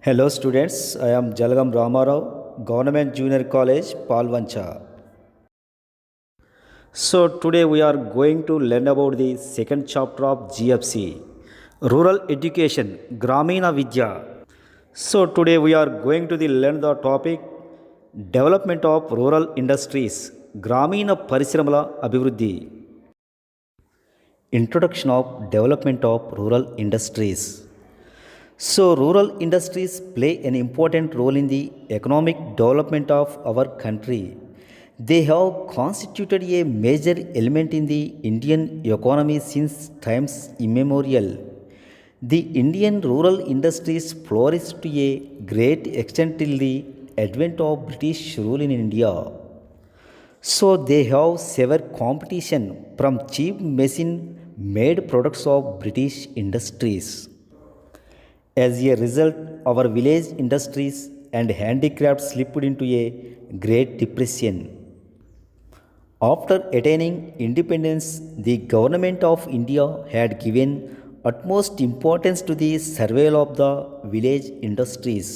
Hello students, I am Jalgam Ramarao, Government Junior College, Palvancha. So today we are going to learn about the second chapter of GFC, Rural Education, Gramina Vidya. So today we are going to learn the topic Development of Rural Industries, Gramina Parisramala Abhivruddhi. Introduction of Development of Rural Industries. So, rural industries play an important role in the economic development of our country. They have constituted a major element in the Indian economy since times immemorial. The Indian rural industries flourished to a great extent till the advent of British rule in India. So, they have severed competition from cheap machine made products of British industries. As a result, our village industries and handicrafts slipped into a Great Depression. After attaining independence, the government of India had given utmost importance to the survival of the village industries,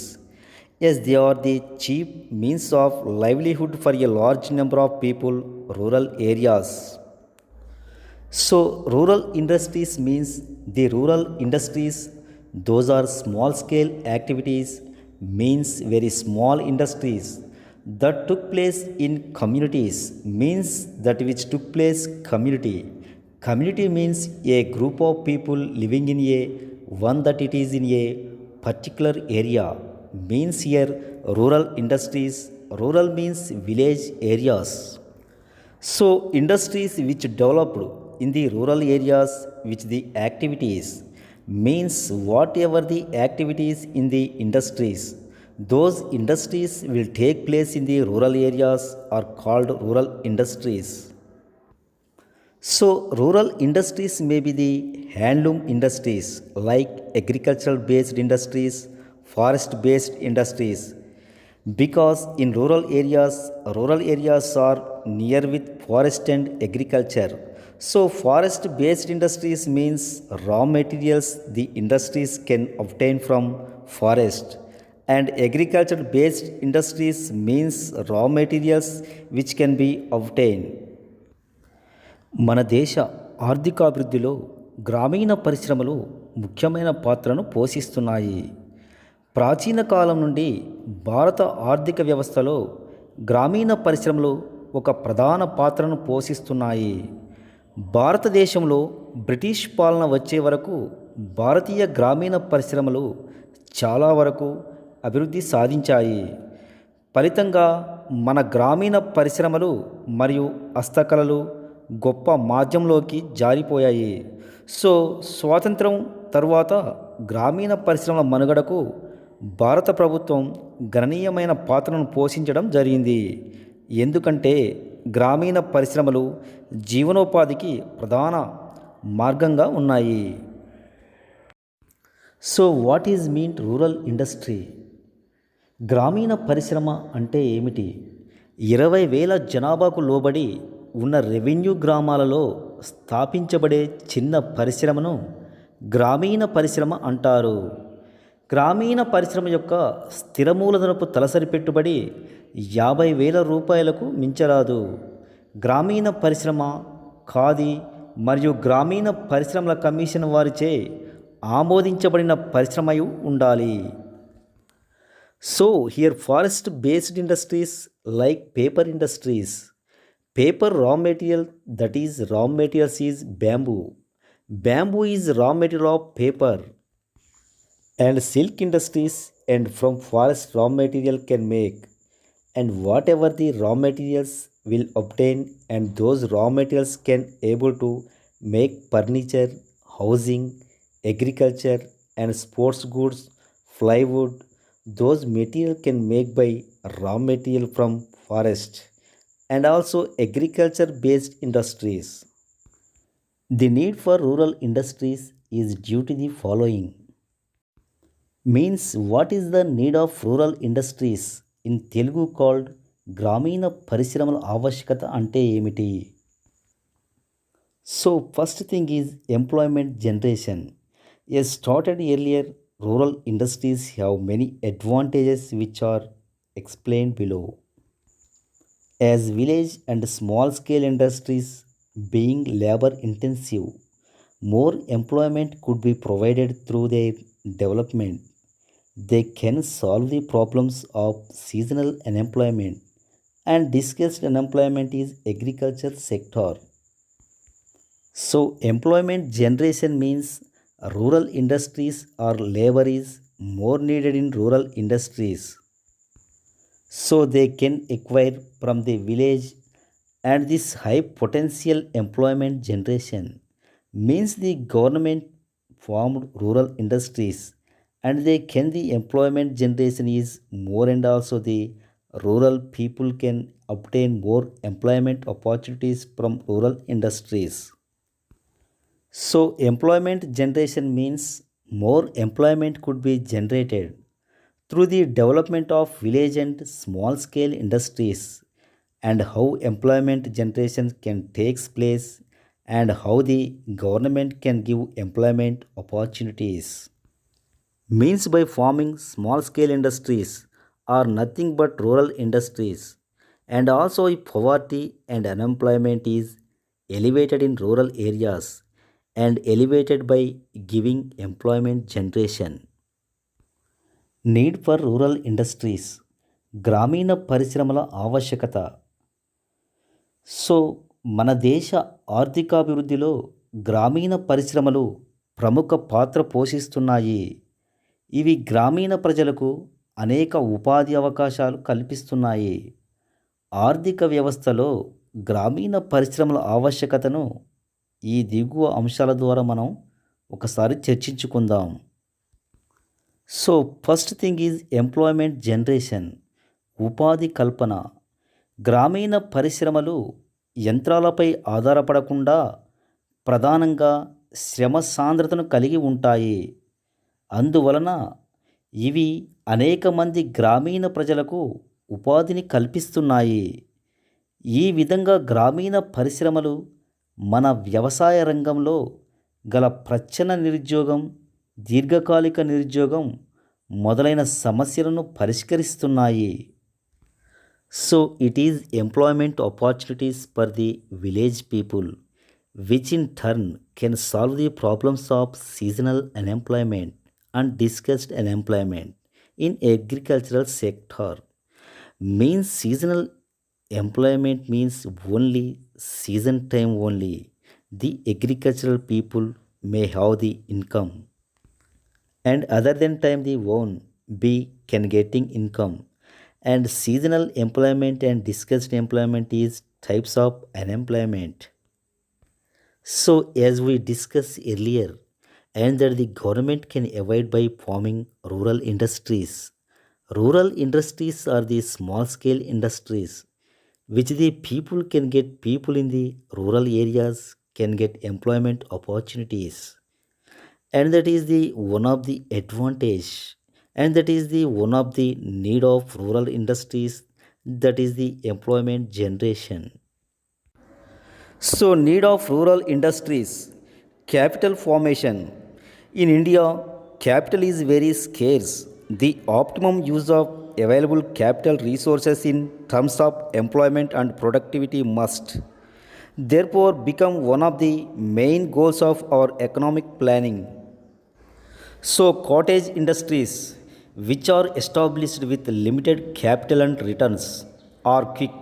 as they are the chief means of livelihood for a large number of people rural areas. So, rural industries means the rural industries, those are small scale activities, means very small industries that took place in communities, means that which took place community. Community means a group of people living in a one that it is in a particular area, means here rural industries, rural means village areas. So, industries which developed in the rural areas, which the activities means whatever the activities in the industries, those industries will take place in the rural areas are called rural industries. So, rural industries may be the handloom industries like agricultural based industries, forest based industries, because in rural areas are near with forest and agriculture. So, forest based industries means raw materials the industries can obtain from forest, and agriculture based industries means raw materials which can be obtained. మన దేశ ఆర్థికాభివృద్ధిలో గ్రామీణ పరిశ్రమలు ముఖ్యమైన పాత్రను పోషిస్తున్నాయి. ప్రాచీన కాలం నుండి భారత ఆర్థిక వ్యవస్థలో గ్రామీణ పరిశ్రమలు ఒక ప్రధాన పాత్రను పోషిస్తున్నాయి. భారతదేశంలో బ్రిటిష్ పాలన వచ్చే వరకు భారతీయ గ్రామీణ పరిశ్రమలు చాలా వరకు అభివృద్ధి సాధించాయి. ఫలితంగా మన గ్రామీణ పరిశ్రమలు మరియు హస్తకళలు గొప్ప మాధ్యమంలోకి జారిపోయాయి. సో, స్వాతంత్రం తరువాత గ్రామీణ పరిశ్రమల మనుగడకు భారత ప్రభుత్వం గణనీయమైన పాత్రను పోషించడం జరిగింది. ఎందుకంటే గ్రామీణ పరిశ్రమలు జీవనోపాధికి ప్రధాన మార్గంగా ఉన్నాయి. So, what is mean rural industry? గ్రామీణ పరిశ్రమ అంటే ఏమిటి? 20,000 జనాభాకు లోబడి ఉన్న రెవెన్యూ గ్రామాలలో స్థాపించబడే చిన్న పరిశ్రమను గ్రామీణ పరిశ్రమ అంటారు. గ్రామీణ పరిశ్రమ యొక్క స్థిర మూలధనపు తలసరి పెట్టుబడి 50,000 రూపాయలకు మించరాదు. గ్రామీణ పరిశ్రమ ఖాదీ మరియు గ్రామీణ పరిశ్రమల కమిషన్ వారిచే ఆమోదించబడిన పరిశ్రమయు ఉండాలి. So, here forest based industries like paper industries. Paper raw material, that is raw materials is bamboo. Bamboo is raw material of paper. And silk industries and from forest raw material can make. And whatever the raw materials will obtain, and those raw materials can able to make furniture, housing, agriculture and sports goods, plywood. Those material can make by raw material from forest. And also agriculture based industries. The need for rural industries is due to the following. Means what is the need of rural industries in Telugu called గ్రామీణ పరిశ్రమల ఆవశ్యకత అంటే ఏమిటి? So first thing is employment generation. As started earlier, rural industries have many advantages which are explained below. As village and small scale industries being labor intensive, more employment could be provided through their development. They can solve the problems of seasonal unemployment and discussed unemployment is agriculture sector. So employment generation means rural industries or labor is more needed in rural industries. So they can acquire from the village and this high potential employment generation means the government formed rural industries and they can the employment generation is more and also the rural people can obtain more employment opportunities from rural industries. So, employment generation means more employment could be generated through the development of village and small scale industries and how employment generation can take place and how the government can give employment opportunities. Means by forming small scale industries are nothing but rural industries and also if poverty and unemployment is elevated in rural areas and elevated by giving employment generation. Need for rural industries గ్రామీణ పరిశ్రమల ఆవశ్యకత. So మన దేశ ఆర్థికాభివృద్ధిలో గ్రామీణ పరిశ్రమలు ప్రముఖ పాత్ర పోషిస్తున్నాయి. ఇవి గ్రామీణ ప్రజలకు అనేక ఉపాధి అవకాశాలు కల్పిస్తున్నాయి. ఆర్థిక వ్యవస్థలో గ్రామీణ పరిశ్రమల ఆవశ్యకతను ఈ దిగువ అంశాల ద్వారా మనం ఒకసారి చర్చించుకుందాం. So first thing is employment generation, ఉపాధి కల్పన. గ్రామీణ పరిశ్రమలు యంత్రాలపై ఆధారపడకుండా ప్రధానంగా శ్రమ సాంద్రతను కలిగి ఉంటాయి. అందువలన ఇవి అనేక మంది గ్రామీణ ప్రజలకు ఉపాధిని కల్పిస్తున్నాయి. ఈ విధంగా గ్రామీణ పరిశ్రమలు మన వ్యవసాయ రంగంలో గల ప్రచ్ఛన్న నిరుద్యోగం, దీర్ఘకాలిక నిరుద్యోగం మొదలైన సమస్యలను పరిష్కరిస్తున్నాయి. So it is employment opportunities for the village people which in turn can solve the problems of seasonal unemployment and discussed unemployment in agricultural sector. Means seasonal employment means only season time only the agricultural people may have the income and other than time the own be can getting income and seasonal employment and discussed employment is types of unemployment. So, as we discussed earlier, and that the government can avoid by forming rural industries. Rural industries are the small scale industries which the people can get people in the rural areas can get employment opportunities. And that is the one of the advantage and that is the one of the need of rural industries, that is the employment generation. So, need of rural industries, capital formation. In India, capital is very scarce. The optimum use of available capital resources in terms of employment and productivity must therefore become one of the main goals of our economic planning. So, cottage industries, which are established with limited capital and returns, are quick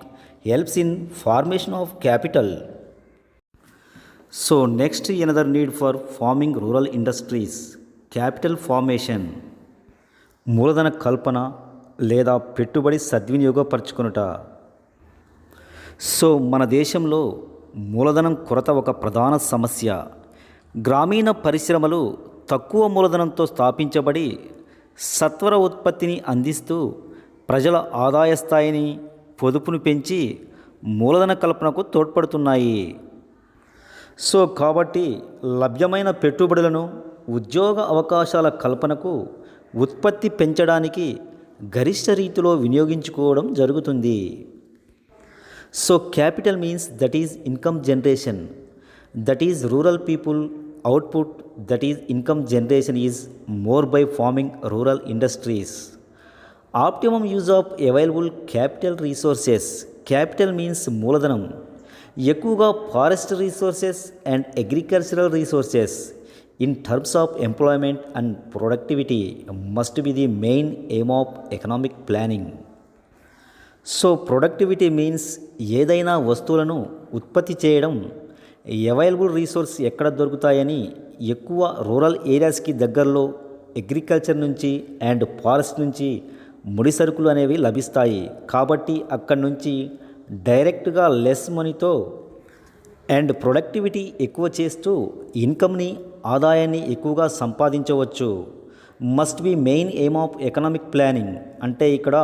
helps in formation of capital. So next another need for forming rural industries, capital formation. మూలధన కల్పన లేదా పెట్టుబడి సద్వినియోగపరచుకొనుట. So మన దేశంలో మూలధనం కొరత ఒక ప్రధాన సమస్య. గ్రామీణ పరిశ్రమలు తక్కువ మూలధనంతో స్థాపించబడి సత్వర ఉత్పత్తిని అందిస్తూ ప్రజల ఆదాయ స్థాయిని పొదుపును పెంచి మూలధన కల్పనకు తోడ్పడుతున్నాయి. సో కాబట్టి లభ్యమైన పెట్టుబడులను ఉద్యోగ అవకాశాల కల్పనకు ఉత్పత్తి పెంచడానికి గరిష్ట రీతిలో వినియోగించుకోవడం జరుగుతుంది. So capital means that is income generation, that is rural people output, that is income generation, is more by forming rural industries. Optimum use of available capital resources. Capital means మూలధనం. ఎక్కువగా forest resources and agricultural resources in terms of employment and productivity must be the main aim of economic planning. So productivity means ఏదైనా వస్తువులను ఉత్పత్తి చేయడం, available resource ఎక్కడ దొరుకుతాయని ఎక్కువ rural ఏరియాస్కి దగ్గరలో అగ్రికల్చర్ నుంచి అండ్ ఫారెస్ట్ నుంచి ముడి సరుకులు అనేవి లభిస్తాయి. కాబట్టి అక్కడి నుంచి డైరెక్ట్గా లెస్ మనీతో అండ్ ప్రొడక్టివిటీ ఎక్కువ చేస్తూ ఇన్కమ్ని, ఆదాయాన్ని ఎక్కువగా సంపాదించవచ్చు. Must be main aim of economic planning. అంటే ఇక్కడ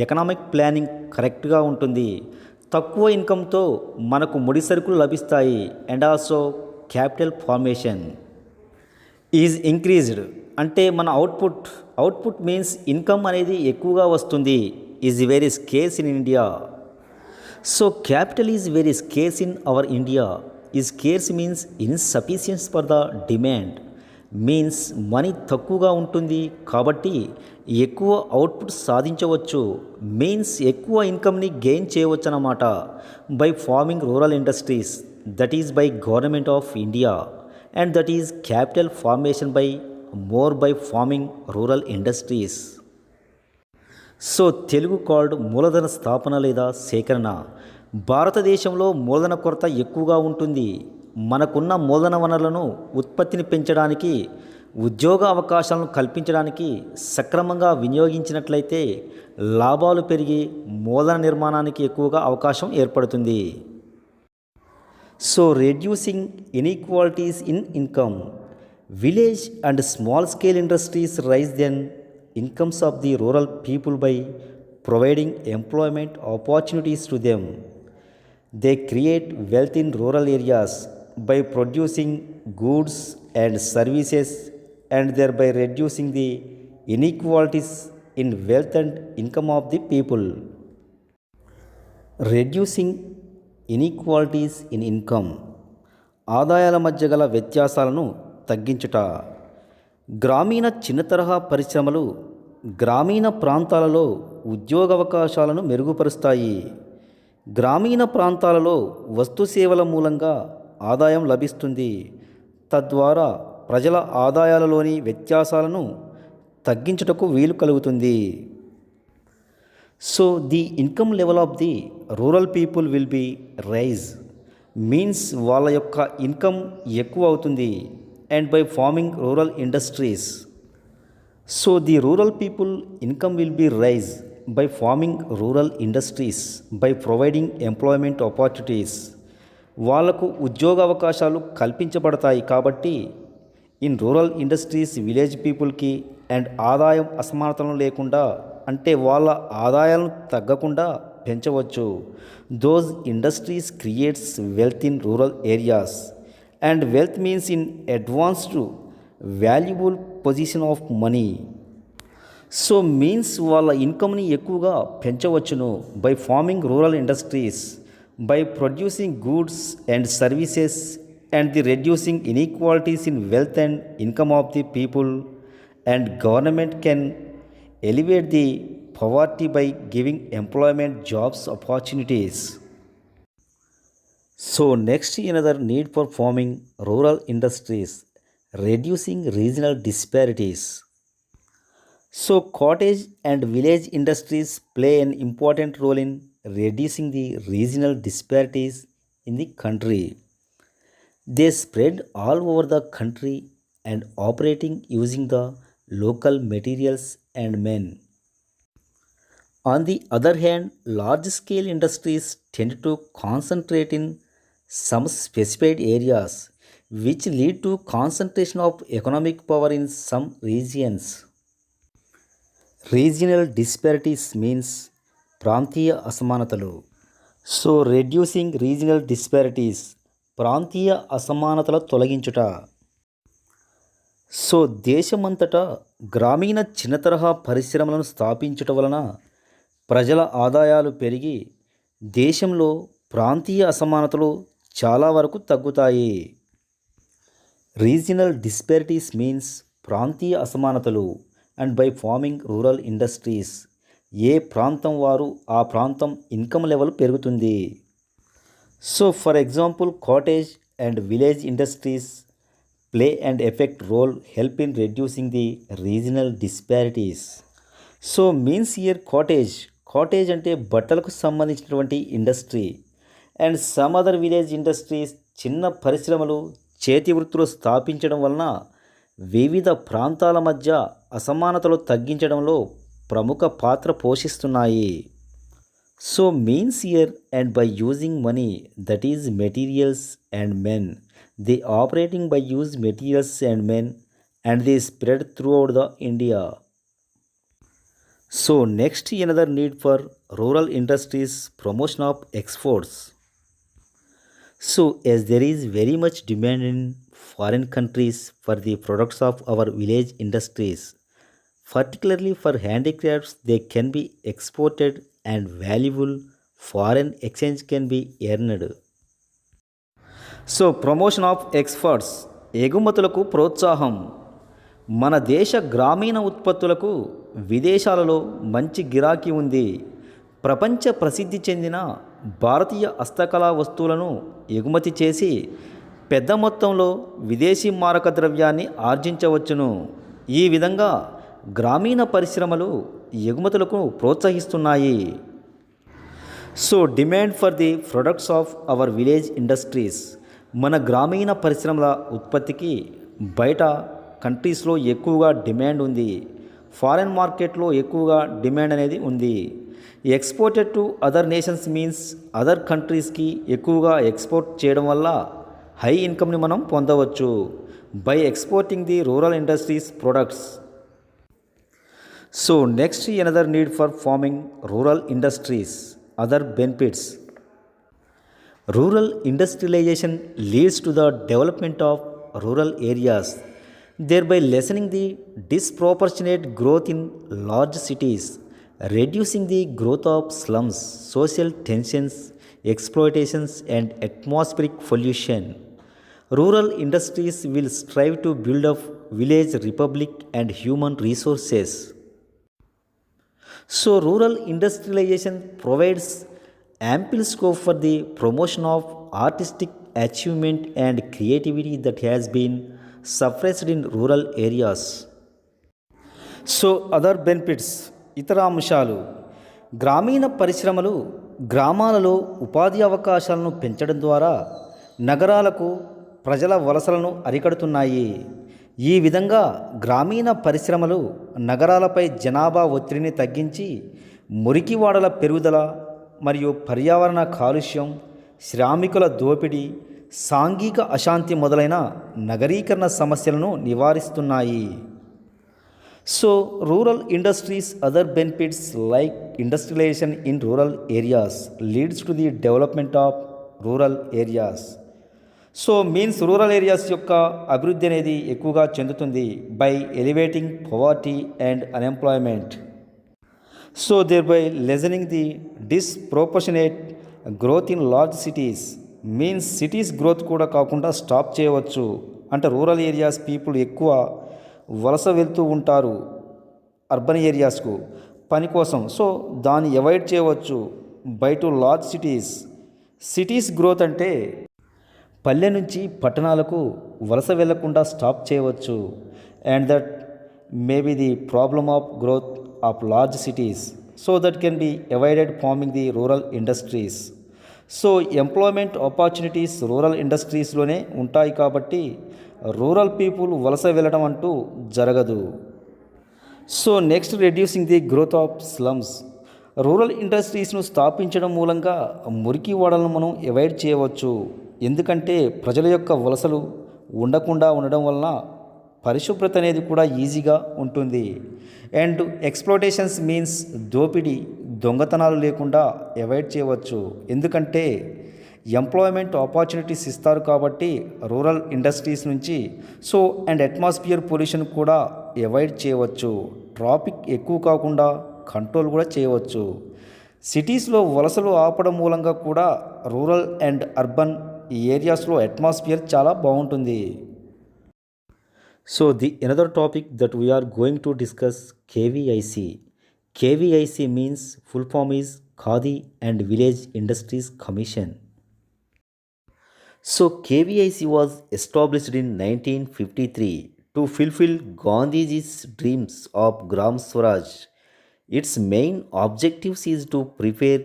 ఎకనామిక్ ప్లానింగ్ కరెక్ట్గా ఉంటుంది. తక్కువ ఇన్కమ్తో మనకు ముడి సరుకులు లభిస్తాయి and also capital formation is increased. అంటే మన అవుట్పుట్ మీన్స్ ఇన్కమ్ అనేది ఎక్కువగా వస్తుంది. Is very scarce in India. So capital is very scarce in our India. Is scarce means insufficiency for the demand. Means money తక్కువగా ఉంటుంది కాబట్టి ఎక్కువ output సాధించవచ్చు. మీన్స్ ఎక్కువ ఇన్కమ్ని గెయిన్ చేయవచ్చు అన్నమాట by forming rural industries, that is by government of India, and that is capital formation by more by forming rural industries. So Telugu called మూలధన స్థాపన లేదా సేకరణ. భారతదేశంలో మూలధన కొరత ఎక్కువగా ఉంటుంది. మనకున్న మూలధన వనరులను ఉత్పత్తిని పెంచడానికి, ఉద్యోగ అవకాశాలను కల్పించడానికి సక్రమంగా వినియోగించినట్లయితే లాభాలు పెరిగి మూలధన నిర్మాణానికి ఎక్కువగా అవకాశం ఏర్పడుతుంది. So reducing inequalities in income. Village and small scale industries rise then incomes of the rural people by providing employment opportunities to them. They create wealth in rural areas by producing goods and services and thereby reducing the inequalities in wealth and income of the people. Reducing inequalities in income. ఆదాయాల మధ్య గల వ్యత్యాసాలను తగ్గించుట. గ్రామీణ చిన్న తరహా పరిశ్రమలు గ్రామీణ ప్రాంతాలలో ఉద్యోగావకాశాలను మెరుగుపరుస్తాయి. గ్రామీణ ప్రాంతాలలో వస్తు సేవల మూలంగా ఆదాయం లభిస్తుంది. తద్వారా ప్రజల ఆదాయాలలోని వ్యత్యాసాలను తగ్గించుటకు వీలు కలుగుతుంది. So the income level of the rural people will be rise. Means వాళ్ళ యొక్క ఇన్కమ్ ఎక్కువ అవుతుంది. And by forming rural industries. So the rural people income will be rise by forming rural industries, by providing employment opportunities. వాళ్ళకు ఉద్యోగ అవకాశాలు కల్పించబడతాయి కాబట్టి in rural industries village పీపుల్కి and ఆదాయం అసమానతలు లేకుండా, అంటే వాళ్ళ ఆదాయాలను తగ్గకుండా పెంచవచ్చు. Those industries creates wealth in rural areas. And wealth means in advanced valuable position of money. So means వాళ్ళ ఇన్కమ్ని ఎక్కువగా పెంచవచ్చును by forming rural industries, by producing goods and services and the reducing inequalities in wealth and income of the people. And government can elevate the poverty by giving employment jobs opportunities. So next another need for forming rural industries, reducing regional disparities. So cottage and village industries play an important role in reducing the regional disparities in the country. They spread all over the country and operating using the local materials and men. On the other hand, large scale industries tend to concentrate in some specified areas, which lead to concentration of economic power in some regions. Regional disparities means ప్రాంతీయ అసమానతలు. So reducing regional disparities, ప్రాంతీయ అసమానతల తొలగించుట. So దేశమంతటా గ్రామీణ చిన్న తరహా పరిశ్రమలను స్థాపించుట వలన ప్రజల ఆదాయాలు పెరిగి దేశంలో ప్రాంతీయ అసమానతలు చాలా వరకు తగ్గుతాయి. రీజనల్ డిస్పారిటీస్ మీన్స్ ప్రాంతీయ అసమానతలు and by forming rural industries ఏ ప్రాంతం వారు ఆ ప్రాంతం ఇన్కమ్ లెవెల్ పెరుగుతుంది. So for example cottage and village industries play and effect role help in reducing the regional disparities. So means year cottage అంటే బట్టలకు సంబంధించినటువంటి industry and some other village industries చిన్న పరిశ్రమలు చేతి వృత్తులు స్థాపించడం వలన వివిధ ప్రాంతాల మధ్య అసమానతలు తగ్గించడంలో ప్రముఖ పాత్ర పోషిస్తున్నాయి. So means year and by using money that is materials and men the operating by use materials and men and the spread through out the India. So next another need for rural industries promotion of exports. So as there is very much demand in foreign countries for the products of our village industries, particularly for handicrafts, they can be exported and valuable foreign exchange can be earned. So promotion of exports ఎగుమతులకు ప్రోత్సాహం. మన దేశ గ్రామీణ ఉత్పత్తులకు విదేశాలలో మంచి గిరాకీ ఉంది. ప్రపంచ ప్రసిద్ధి చెందిన భారతీయ హస్తకళా వస్తువులను ఎగుమతి చేసి పెద్ద మొత్తంలో విదేశీ మారక ద్రవ్యాన్ని ఆర్జించవచ్చును. ఈ విధంగా గ్రామీణ పరిశ్రమలు ఎగుమతులకు ప్రోత్సహిస్తున్నాయి. So demand for the products of our village industries మన గ్రామీణ పరిశ్రమల ఉత్పత్తికి బయట కంట్రీస్లో ఎక్కువగా డిమాండ్ ఉంది. ఫారెన్ మార్కెట్లో ఎక్కువగా డిమాండ్ అనేది ఉంది. Exported to other nations means other కంట్రీస్కి ఎక్కువగా ఎక్స్పోర్ట్ చేయడం వల్ల హై ఇన్కమ్ని మనం పొందవచ్చు by exporting the rural industries products. So next another need for forming rural industries other benefits. Rural industrialization leads to the development of rural areas, thereby lessening the disproportionate growth in large cities, reducing the growth of slums, social tensions, exploitations, and atmospheric pollution. Rural industries will strive to build up village republic and human resources. So, rural industrialization provides ample scope for the promotion of artistic achievement and creativity that has been suppressed in rural areas. So other benefits ఇతర అంశాలు. గ్రామీణ పరిశ్రమలు గ్రామాలలో ఉపాధి అవకాశాలను పెంచడం ద్వారా నగరాలకు ప్రజల వలసలను అరికడుతున్నాయి. ఈ విధంగా గ్రామీణ పరిశ్రమలు నగరాలపై జనాభా ఒత్తిడిని తగ్గించి మురికివాడల పెరుగుదల మరియు పర్యావరణ కాలుష్యం, శ్రామికుల దోపిడీ, సాంఘిక అశాంతి మొదలైన నగరీకరణ సమస్యలను నివారిస్తున్నాయి. So rural industries other benefits like industrialization in rural areas leads to the development of rural areas. So means rural areas యొక్క అభివృద్ధి అనేది ఎక్కువగా చెందుతుంది by elevating poverty and unemployment. So thereby lessening the disproportionate growth in large cities means cities growth కూడా కాకుండా stop చేయవచ్చు. అంటే rural areas people ఎక్కువ వలస వెళ్తూ ఉంటారు అర్బన్ ఏరియాస్కు పని కోసం. సో దాన్ని అవాయిడ్ చేయవచ్చు by to large cities growth అంటే పల్లె నుంచి పట్టణాలకు వలస వెళ్లకుండా స్టాప్ చేయవచ్చు. And that may be the problem of growth of large cities, so that can be avoided forming the rural industries. So employment opportunities rural ఇండస్ట్రీస్లోనే ఉంటాయి కాబట్టి రూరల్ పీపుల్ వలస వెళ్ళడం అంటూ జరగదు. So next reducing the growth of slums. Rural ఇండస్ట్రీస్ను స్థాపించడం మూలంగా మురికి వాడలను మనం అవాయిడ్ చేయవచ్చు. ఎందుకంటే ప్రజల యొక్క వలసలు ఉండకుండా ఉండడం వలన పరిశుభ్రత అనేది కూడా ఈజీగా ఉంటుంది. అండ్ ఎక్స్ప్లోటేషన్స్ మీన్స్ దోపిడీ, దొంగతనాలు లేకుండా అవాయిడ్ చేయవచ్చు. ఎందుకంటే ఎంప్లాయ్మెంట్ ఆపర్చునిటీస్ ఇస్తారు కాబట్టి రూరల్ ఇండస్ట్రీస్ నుంచి. సో అండ్ అట్మాస్ఫియర్ పొల్యూషన్ కూడా అవాయిడ్ చేయవచ్చు. ట్రాఫిక్ ఎక్కువ కాకుండా కంట్రోల్ కూడా చేయవచ్చు. సిటీస్లో వలసలు ఆపడం మూలంగా కూడా రూరల్ అండ్ అర్బన్ ఏరియాస్లో అట్మాస్ఫియర్ చాలా బాగుంటుంది. So the another topic that we are going to discuss KVIC. KVIC means full form is Khadi and Village Industries Commission. So KVIC was established in 1953 to fulfill Gandhiji's dreams of Gram Swaraj. Its main objectives is to prepare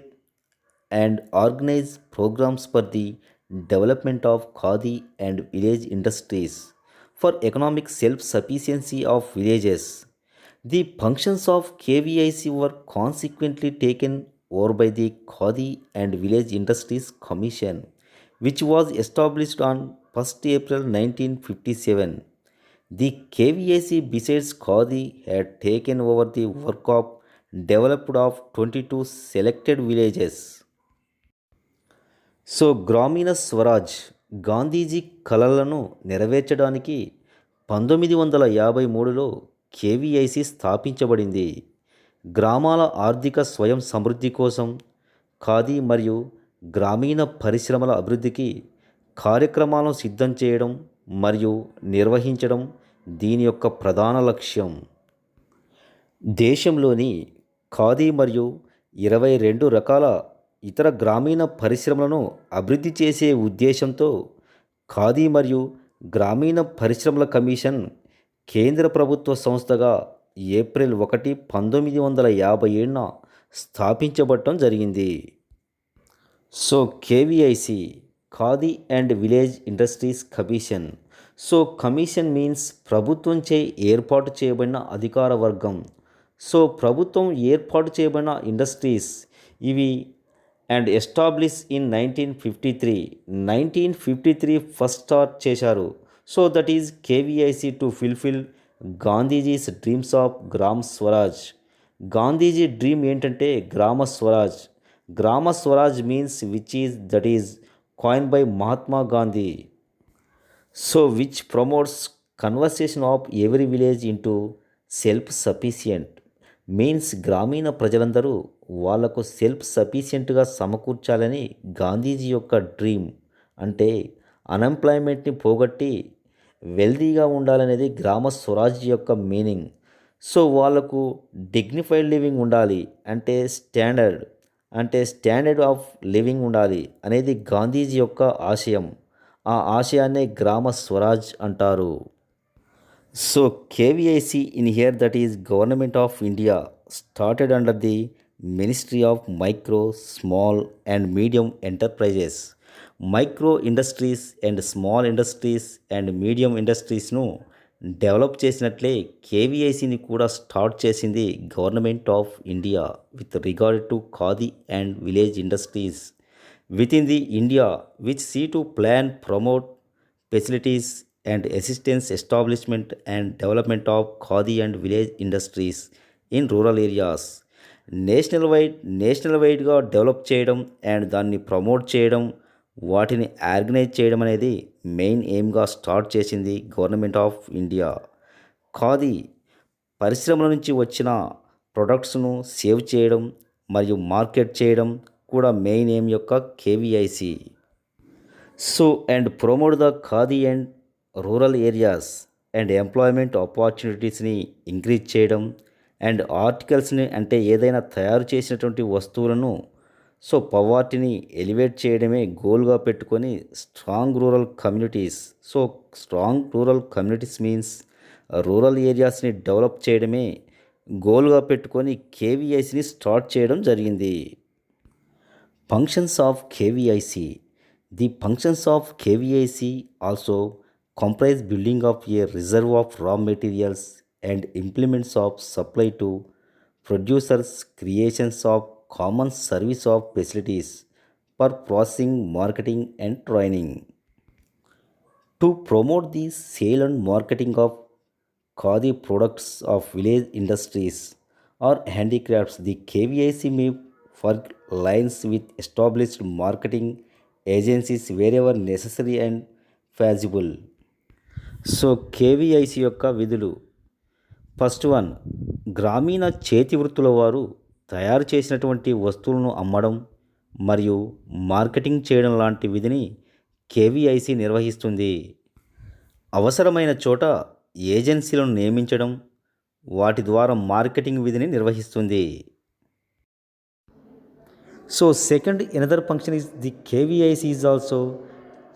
and organize programs for the development of khadi and village industries for economic self-sufficiency of villages. The functions of KVIC were consequently taken over by the Khadi and Village Industries Commission, which was established on 1st April 1957. The KVIC, besides Khadi, had taken over the work of developed of 22 selected villages. So గ్రామీణ స్వరాజ్ గాంధీజీ కలలను నెరవేర్చడానికి 1953లో KVIC స్థాపించబడింది. గ్రామాల ఆర్థిక స్వయం సమృద్ధి కోసం ఖాదీ మరియు గ్రామీణ పరిశ్రమల అభివృద్ధికి కార్యక్రమాలను సిద్ధం చేయడం మరియు నిర్వహించడం దీని యొక్క ప్రధాన లక్ష్యం. దేశంలోని ఖాదీ మరియు 22 రకాల ఇతర గ్రామీణ పరిశ్రమలను అభివృద్ధి చేసే ఉద్దేశంతో ఖాదీ మరియు గ్రామీణ పరిశ్రమల కమిషన్ కేంద్ర ప్రభుత్వ సంస్థగా ఏప్రిల్ 1, 1957న స్థాపించబడటం జరిగింది. So KVIC khadi and village industries commission. So commission means ప్రభుత్వంచే ఏర్పాటు చేయబడిన అధికార వర్గం. సో ప్రభుత్వం ఏర్పాటు చేయబడిన ఇండస్ట్రీస్ ఇవి and establish in 1953 first start చేశారు. So that is KVIC to fulfil Gandhiji's dreams of Gram Swaraj. Gandhiji dream ఏంటంటే Grama Swaraj. Grama Swaraj means which is that is coin by Mahatma Gandhi. So which promotes conversation of every village into self sufficient means గ్రామీణ ప్రజలందరూ వాళ్లకు self సఫిషియెంట్గా సమకూర్చాలని Gandhiji యొక్క dream. అంటే అన్ఎంప్లాయ్మెంట్ని పోగొట్టి వెల్దీగా ఉండాలనేది గ్రామ స్వరాజ్ యొక్క మీనింగ్. సో వాళ్ళకు డిగ్నిఫైడ్ లివింగ్ ఉండాలి అంటే స్టాండర్డ్ ఆఫ్ లివింగ్ ఉండాలి అనేది గాంధీజీ యొక్క ఆశయం. ఆ ఆశయాన్నే గ్రామ స్వరాజ్ అంటారు. So KVIC in here that is government of India started under the Ministry of Micro, Small and Medium Enterprises. Micro industries and small industries and medium ఇండస్ట్రీస్ను develop చేసినట్లే కేవీఐసిని కూడా స్టార్ట్ చేసింది government of India with regard to khadi and village industries with in the India which see to plan promote facilities and assistance establishment and development of khadi and village industries in rural areas. National వైడ్గా develop చేయడం and దాన్ని promote చేయడం వాటిని organise చేయడం అనేది main ఎయిమ్గా start చేసింది government of India. Khadi పరిశ్రమల నుంచి వచ్చిన ప్రొడక్ట్స్ను సేవ్ చేయడం మరియు మార్కెట్ చేయడం కూడా మెయిన్ ఎయిమ్ యొక్క KVIC. So and promote the khadi and rural areas and employment ఆపర్చునిటీస్ని ఇంక్రీజ్ చేయడం అండ్ ఆర్టికల్స్ని అంటే ఏదైనా తయారు చేసినటువంటి వస్తువులను సో పవర్టీని ఎలివేట్ చేయడమే గోల్గా పెట్టుకొని strong rural communities. So strong rural communities means rural ఏరియాస్ని డెవలప్ చేయడమే గోల్గా పెట్టుకొని కేవీఐసిని స్టార్ట్ చేయడం జరిగింది. Functions of KVIC. The functions of KVIC also comprise building of a reserve of raw materials and implements of supply to producers, creations of common service of facilities for processing, marketing and training. To promote the sale and marketing of khadi products of village industries or handicrafts, the KVIC may work lines with established marketing agencies wherever necessary and feasible. So KVIC యొక్క విధులు. First one, గ్రామీణ చేతి వృత్తుల వారు తయారు చేసినటువంటి వస్తువులను అమ్మడం మరియు మార్కెటింగ్ చేయడం లాంటి విధిని కేవీఐసి నిర్వహిస్తుంది. అవసరమైన చోట ఏజెన్సీలను నియమించడం, వాటి ద్వారా మార్కెటింగ్ విధిని నిర్వహిస్తుంది. So second another function is the KVIC is also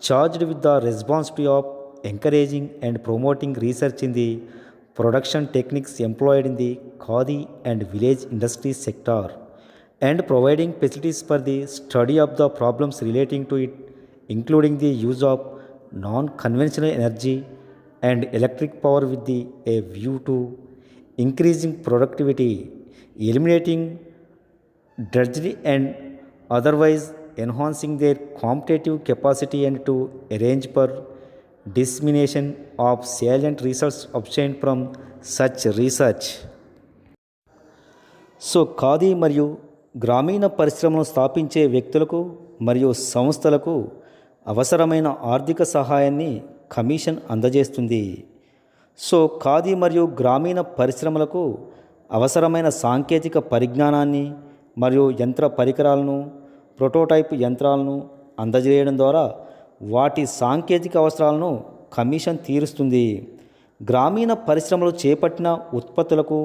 charged with the responsibility of encouraging and promoting research in the production techniques employed in the khadi and village industry sector and providing facilities for the study of the problems relating to it, including the use of non-conventional energy and electric power with a view to increasing productivity, eliminating drudgery and otherwise enhancing their competitive capacity, and to arrange for dissemination of salient results obtained from such research. So khadi మరియు గ్రామీణ పరిశ్రమను స్థాపించే వ్యక్తులకు మరియు సంస్థలకు అవసరమైన ఆర్థిక సహాయాన్ని commission అందజేస్తుంది. సో ఖాదీ మరియు గ్రామీణ పరిశ్రమలకు అవసరమైన సాంకేతిక పరిజ్ఞానాన్ని మరియు యంత్ర పరికరాలను, ప్రోటోటైప్ యంత్రాలను అందజేయడం ద్వారా వాటి సాంకేతిక అవసరాలను కమిషన్ తీరుస్తుంది. గ్రామీణ పరిశ్రమలు చేపట్టిన ఉత్పత్తులకు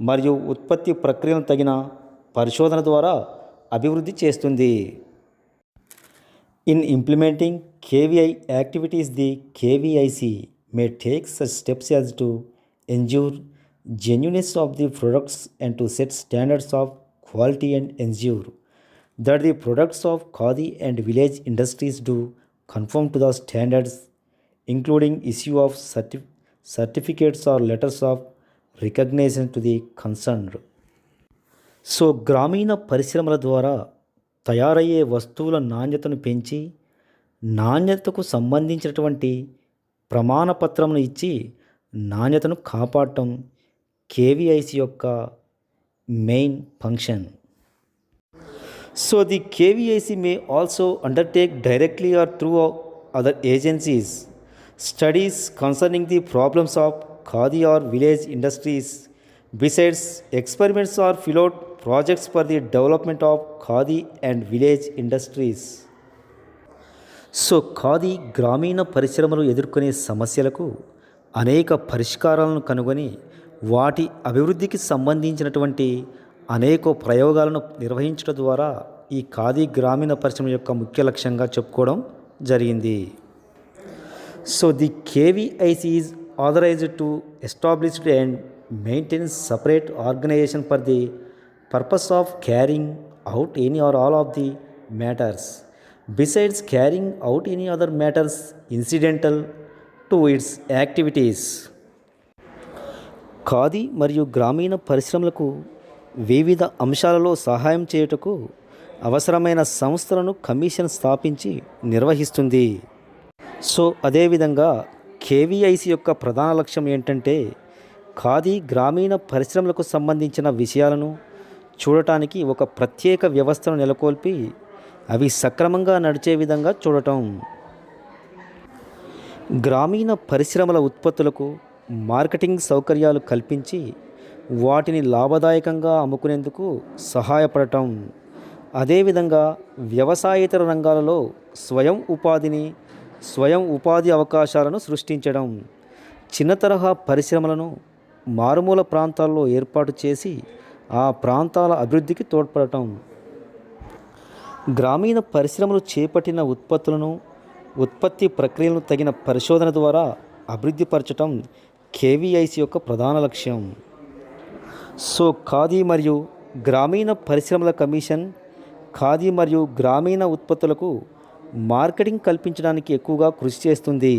మరియు ఉత్పత్తి ప్రక్రియలను తగిన పరిశోధన ద్వారా అభివృద్ధి చేస్తుంది. In implementing KVI activities, the KVIC may take such steps as to ensure genuineness of the products and to set standards of quality and ensure that the products of khadi and village industries do conform to the standards, including issue of certificates or letters of recognition to the concerned. So గ్రామీణ పరిశ్రమల ద్వారా తయారయ్యే వస్తువుల నాణ్యతను పెంచి నాణ్యతకు సంబంధించినటువంటి ప్రమాణపత్రమును ఇచ్చి నాణ్యతను కాపాడటం KVIC యొక్క main function. So the KVIC may also undertake directly or through other agencies studies concerning the problems of khadi or village industries, besides experiments or pilot projects for the development of khadi and village industries. So khadi గ్రామీణ పరిశ్రమలు ఎదుర్కొనే సమస్యలకు అనేక పరిష్కారాలను కనుగొని వాటి అభివృద్ధికి సంబంధించినటువంటి అనేక ప్రయోగాలను నిర్వహించడం ద్వారా ఈ ఖాదీ గ్రామీణ పరిశ్రమ యొక్క ముఖ్య లక్ష్యంగా చెప్పుకోవడం జరిగింది. So the KVIC is authorized to establish and maintain separate organization for the purpose of carrying out any or all of the matters, besides carrying out any other matters incidental to its activities. Khadi మరియు గ్రామీణ పరిశ్రమలకు వివిధ అంశాలలో సహాయం చేయుటకు అవసరమైన సంస్థలను commission స్థాపించి నిర్వహిస్తుంది. సో అదేవిధంగా KVIC యొక్క ప్రధాన లక్ష్యం ఏంటంటే ఖాదీ గ్రామీణ పరిశ్రమలకు సంబంధించిన విషయాలను చూడటానికి ఒక ప్రత్యేక వ్యవస్థను నెలకొల్పి అవి సక్రమంగా నడిచే విధంగా చూడటం. గ్రామీణ పరిశ్రమల ఉత్పత్తులకు మార్కెటింగ్ సౌకర్యాలు కల్పించి వాటిని లాభదాయకంగా అమ్ముకునేందుకు సహాయపడటం. అదేవిధంగా వ్యవసాయేతర రంగాలలో స్వయం ఉపాధి అవకాశాలను సృష్టించడం, చిన్న తరహా పరిశ్రమలను మారుమూల ప్రాంతాల్లో ఏర్పాటు చేసి ఆ ప్రాంతాల అభివృద్ధికి తోడ్పడటం. గ్రామీణ పరిశ్రమలు చేపట్టిన ఉత్పత్తి ప్రక్రియలను తగిన పరిశోధన ద్వారా అభివృద్ధిపరచడం KVIC యొక్క ప్రధాన లక్ష్యం. సో ఖాదీ మరియు గ్రామీణ పరిశ్రమల కమిషన్ ఖాదీ మరియు గ్రామీణ ఉత్పత్తులకు మార్కెటింగ్ కల్పించడానికి ఎక్కువగా కృషి చేస్తుంది.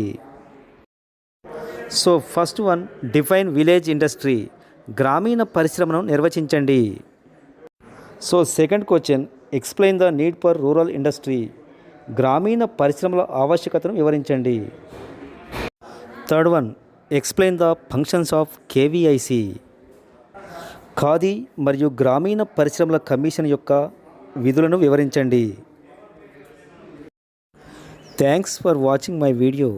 So first one, define village industry. గ్రామీణ పరిశ్రమను నిర్వచించండి. So second question, explain the need for rural industry. గ్రామీణ పరిశ్రమల ఆవశ్యకతను వివరించండి. Third one, explain the functions of KVIC. Khadi మరియు గ్రామీణ పరిశ్రమల కమిషన్ యొక్క విధులను వివరించండి. Thanks for watching my video.